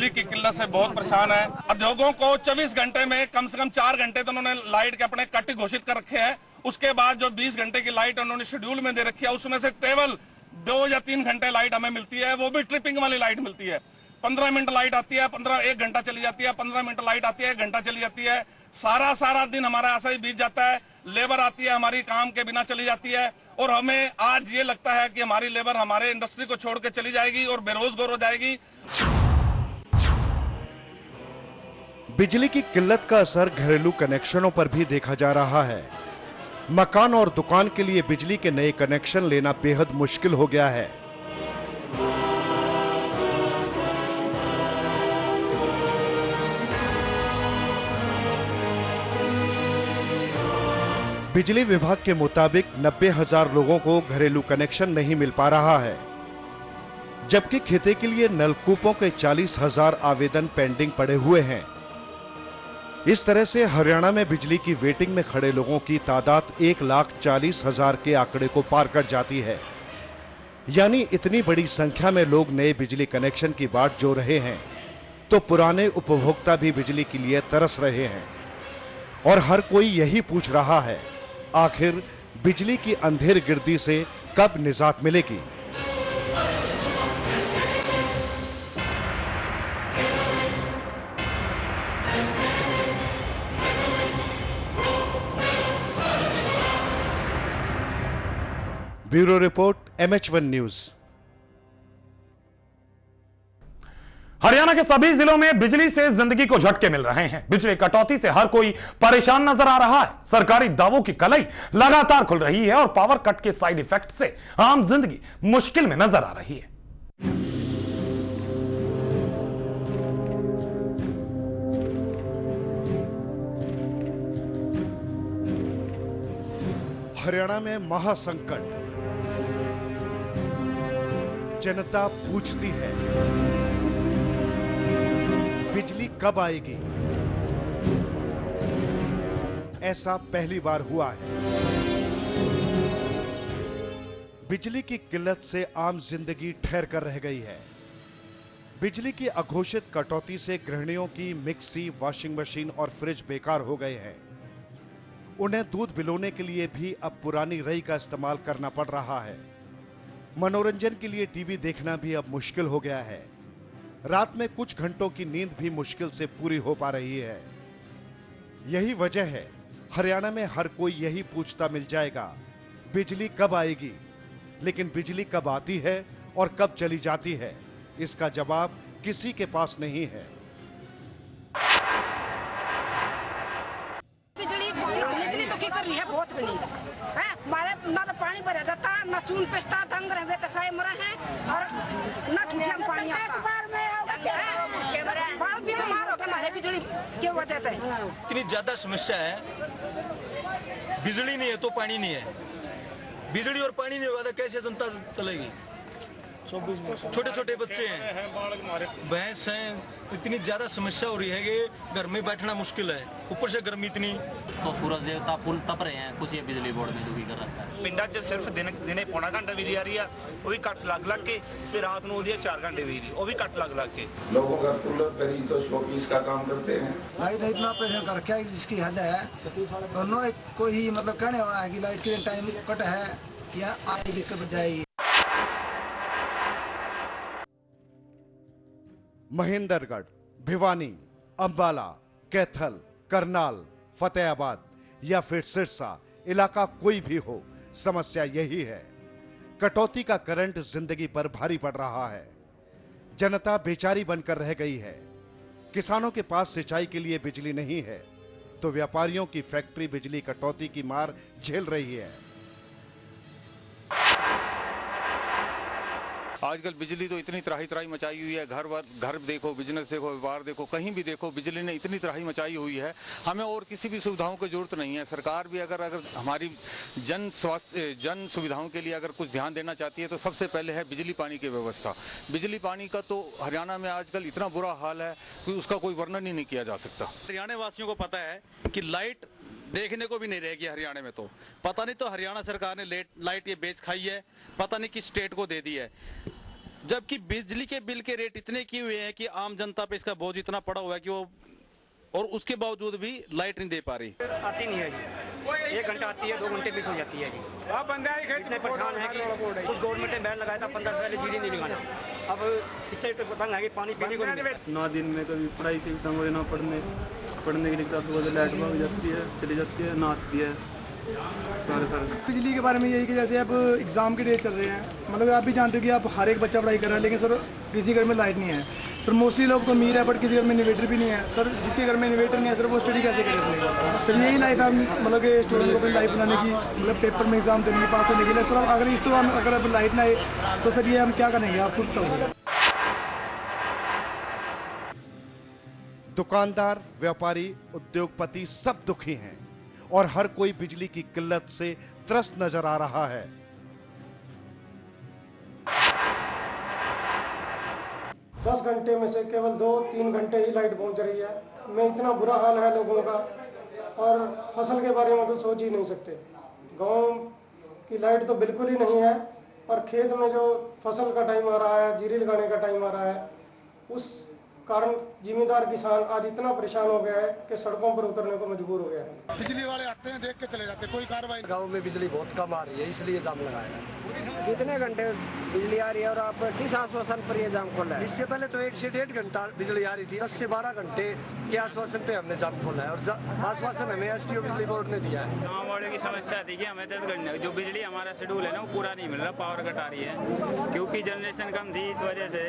बिजली की किल्लत से बहुत परेशान है। उद्योगों को 24 घंटे में कम से कम 4 घंटे तो उन्होंने लाइट के अपने कट घोषित कर रखे हैं। उसके बाद जो 20 घंटे की लाइट उन्होंने शेड्यूल में दे रखी है, उसमें से केवल 2 या 3 घंटे लाइट हमें मिलती है, वो भी ट्रिपिंग वाली लाइट मिलती है। 15 मिनट लाइट आती है, 1 घंटा चली जाती है, 15 मिनट लाइट आती है, 1 घंटा चली जाती है। सारा दिन हमारा ऐसा ही बीत जाता है। लेबर आती है, हमारी काम के बिना चली जाती है और हमें आज ये लगता है कि हमारी लेबर हमारे इंडस्ट्री को छोड़ के चली जाएगी और बेरोजगार हो जाएगी। बिजली की किल्लत का असर घरेलू कनेक्शनों पर भी देखा जा रहा है। मकान और दुकान के लिए बिजली के नए कनेक्शन लेना बेहद मुश्किल हो गया है। बिजली विभाग के मुताबिक 90,000 लोगों को घरेलू कनेक्शन नहीं मिल पा रहा है, जबकि खेती के लिए नलकूपों के 40,000 आवेदन पेंडिंग पड़े हुए हैं। इस तरह से हरियाणा में बिजली की वेटिंग में खड़े लोगों की तादाद 1,40,000 के आंकड़े को पार कर जाती है। यानी इतनी बड़ी संख्या में लोग नए बिजली कनेक्शन की बाट जो रहे हैं, तो पुराने उपभोक्ता भी बिजली के लिए तरस रहे हैं। और हर कोई यही पूछ रहा है, आखिर बिजली की अंधेर गिर्दी से कब निजात मिलेगी। Bureau report, MH1 news. Haryana के सभी जिलों में बिजली से जिंदगी को झटके मिल रहे हैं। बिजली कटौती से हर कोई परेशान नजर आ रहा है। सरकारी दावों की कलई लगातार खुल रही है और पावर कट के साइड इफेक्ट से आम जिंदगी मुश्किल में नजर आ रही है। हरियाणा में महासंकट, जनता पूछती है, बिजली कब आएगी। ऐसा पहली बार हुआ है। बिजली की किल्लत से आम जिंदगी ठहर कर रह गई है। बिजली की अघोषित कटौती से गृहिणियों की मिक्सी, वॉशिंग मशीन और फ्रिज बेकार हो गए हैं। उन्हें दूध बिलोने के लिए भी अब पुरानी रई का इस्तेमाल करना पड़ रहा है। मनोरंजन के लिए टीवी देखना भी अब मुश्किल हो गया है। रात में कुछ घंटों की नींद भी मुश्किल से पूरी हो पा रही है। यही वजह है, हरियाणा में हर कोई यही पूछता मिल जाएगा, बिजली कब आएगी। लेकिन बिजली कब आती है और कब चली जाती है, इसका जवाब किसी के पास नहीं है। बहुत बनी है हमारे, ना तो पानी भरा जाता, ना चून पिसता, दंग रहे तसाए मरे हैं और ना ठूठिया में पानी आता। बाल भी बीमार हो गए हमारे बिजली की वजह से। इतनी ज्यादा समस्या है, बिजली नहीं है तो पानी नहीं है, बिजली और पानी नहीं होगा तो कैसे जनता चलेगी। छोटे छोटे बच्चे हैं, भैंस हैं, इतनी ज्यादा समस्या हो रही है कि घर में बैठना मुश्किल है, ऊपर से गर्मी इतनी। तो सूरज देवता पुल तप रहे हैं, कुछ ये बिजली बोर्ड ने जो भी कर रखा है। पिंडा च सिर्फ दिने पौना घंटा बिजली आ रही है, वो भी कट लग के, फिर रात को 4 घंटे बिजली, वो भी कट लग के। लोगों का कूलर खरीद तो शोपीस का काम करते हैं। लाइट इतना ऑपरेशन कर रखा है जिसकी हद है। दोनों कोई मतलब कहने वाला है कि लाइट के टाइम कट है या आएगी कब जाएगी। महेंद्रगढ़, भिवानी, अंबाला, कैथल, करनाल, फतेहाबाद या फिर सिरसा, इलाका कोई भी हो, समस्या यही है। कटौती का करंट जिंदगी पर भारी पड़ रहा है। जनता बेचारी बनकर रह गई है। किसानों के पास सिंचाई के लिए बिजली नहीं है, तो व्यापारियों की फैक्ट्री बिजली कटौती की मार झेल रही है। आजकल बिजली तो इतनी त्राही त्राही मचाई हुई है, घर देखो, बिजनेस देखो, व्यापार देखो, कहीं भी देखो, बिजली ने इतनी त्राही मचाई हुई है। हमें और किसी भी सुविधाओं की जरूरत नहीं है। सरकार भी अगर हमारी जन सुविधाओं के लिए अगर कुछ ध्यान देना चाहती है तो सबसे पहले है बिजली पानी की व्यवस्था। बिजली पानी का तो हरियाणा में आजकल इतना बुरा हाल है कि उसका कोई वर्णन ही नहीं किया जा सकता। हरियाणा वासियों को पता है कि लाइट देखने को भी नहीं रहेगी हरियाणा में। तो पता नहीं तो हरियाणा सरकार ने लाइट ये बेच खाई है, पता नहीं किस स्टेट को दे दी है। जबकि बिजली के बिल के रेट इतने किए हुए हैं कि आम जनता पे इसका बोझ इतना पड़ा हुआ है कि वो, और उसके बावजूद भी लाइट नहीं दे पा रही। आती नहीं है जी, 1 घंटा आती है, 2 घंटे बीच हो जाती है जी। इतने परेशान है कि कुछ गवर्नमेंट ने बैन लगाया था 15 पहले बिजली नहीं लगाना, अब इतने तो पतंग है कि पानी पीने को नहीं मिलता। ना दिन में कभी पढ़ाई से तंग हो, ना पढ़ने के लिए लाइट भाग जाती है, चली जाती है, ना आती है सारे। बिजली के बारे में यही कि जैसे अब एग्जाम के डेट चल रहे हैं, मतलब आप भी जानते हो कि आप हर एक बच्चा पढ़ाई कर रहा है, लेकिन सर किसी घर में लाइट नहीं है सर। मोस्टली लोग तो अमीर है बट किसी घर में इन्वर्टर भी नहीं है सर। जिसके घर में इन्वर्टर नहीं है सर वो स्टडी कैसे करेगा सर? यही लाइफ है मतलब कि स्टूडेंट को अपनी लाइफ बनाने की, मतलब पेपर में एग्जाम देने की, पास होने के लिए सर। अगर इस तो हम अगर अब लाइट ना आए तो सर ये हम क्या करेंगे? आप खुद बताओ। दुकानदार, व्यापारी, उद्योगपति सब दुखी हैं और हर कोई बिजली की किल्लत से त्रस्त नजर आ रहा है। दस घंटे में से केवल 2-3 घंटे ही लाइट पहुंच रही है। में इतना बुरा हाल है लोगों का, और फसल के बारे में तो सोच ही नहीं सकते। गांव की लाइट तो बिल्कुल ही नहीं है, और खेत में जो फसल का टाइम आ रहा है, जीरी लगाने का टाइम आ रहा है, उस कारण जिम्मेदार किसान आज इतना परेशान हो गया है कि सड़कों पर उतरने को मजबूर हो गया है। बिजली वाले आते हैं, देख के चले जाते हैं, कोई कार्रवाई। गांव में बिजली बहुत कम आ रही है, इसलिए जाम लगाया है। कितने घंटे बिजली आ रही है और आप किस आश्वासन पर ये जाम खोला है? इससे पहले तो 1 से 1.5 घंटा बिजली आ रही थी। 10 से 12 घंटे के आश्वासन पे हमने जाम खोला है, और आश्वासन हमें एसटीओ बिजली बोर्ड ने दिया है। गाँव वाले की समस्या थी कि हमें 10 घंटे जो बिजली हमारा शेड्यूल है ना वो पूरा नहीं मिल रहा, पावर कट आ रही है क्योंकि जनरेशन कम थी, इस वजह से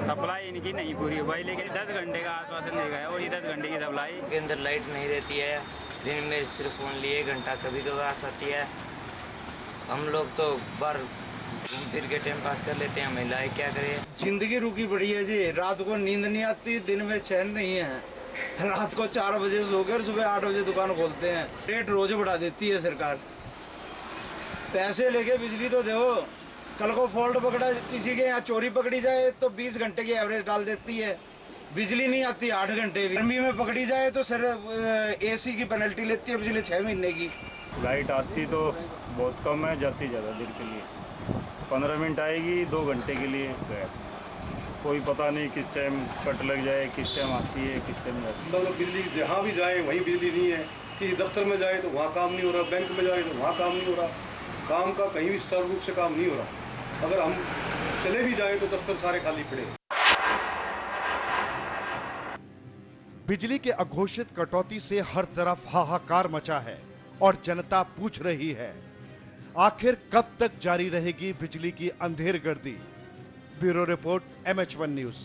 सप्लाई इनकी नहीं पूरी हो पाई। लेकिन 10 घंटे का आश्वासन दिया गया और ये 10 घंटे की सप्लाई के अंदर लाइट नहीं रहती है। दिन में सिर्फ ओनली 1 घंटा कभी कभार आती है। हम लोग तो बार घूम फिर के टाइम पास कर लेते हैं, महिलाएं क्या करें? जिंदगी रुकी पड़ी है जी। रात को नींद नहीं आती, दिन में चैन नहीं है। रात को 4 बजे सो के और सुबह 8 बजे दुकान खोलते हैं। रेट रोज बढ़ा देती है सरकार। पैसे लेके बिजली तो दो। कल को फॉल्ट पकड़ा, किसी के यहाँ चोरी पकड़ी जाए तो 20 घंटे की एवरेज डाल देती है। बिजली नहीं आती 8 घंटे। गर्मी में पकड़ी जाए तो सर एसी की पेनल्टी लेती है बिजली 6 महीने की। लाइट आती तो बहुत कम है, जाती ज़्यादा देर के लिए। 15 मिनट आएगी, 2 घंटे के लिए गया। कोई पता नहीं किस टाइम कट लग जाए, किस टाइम आती है, किस टाइम जाती है। मतलब बिजली जहाँ भी जाए वहीं बिजली नहीं है। कि दफ्तर में जाए तो वहाँ काम नहीं हो रहा, बैंक में जाए तो वहाँ काम नहीं हो रहा। काम का कहीं भी सुचारू रूप से काम नहीं हो रहा। अगर हम चले भी जाए तो दफ्तर सारे खाली पड़े। बिजली के अघोषित कटौती से हर तरफ हाहाकार मचा है और जनता पूछ रही है, आखिर कब तक जारी रहेगी बिजली की अंधेरगर्दी? Bureau report, MH1 news.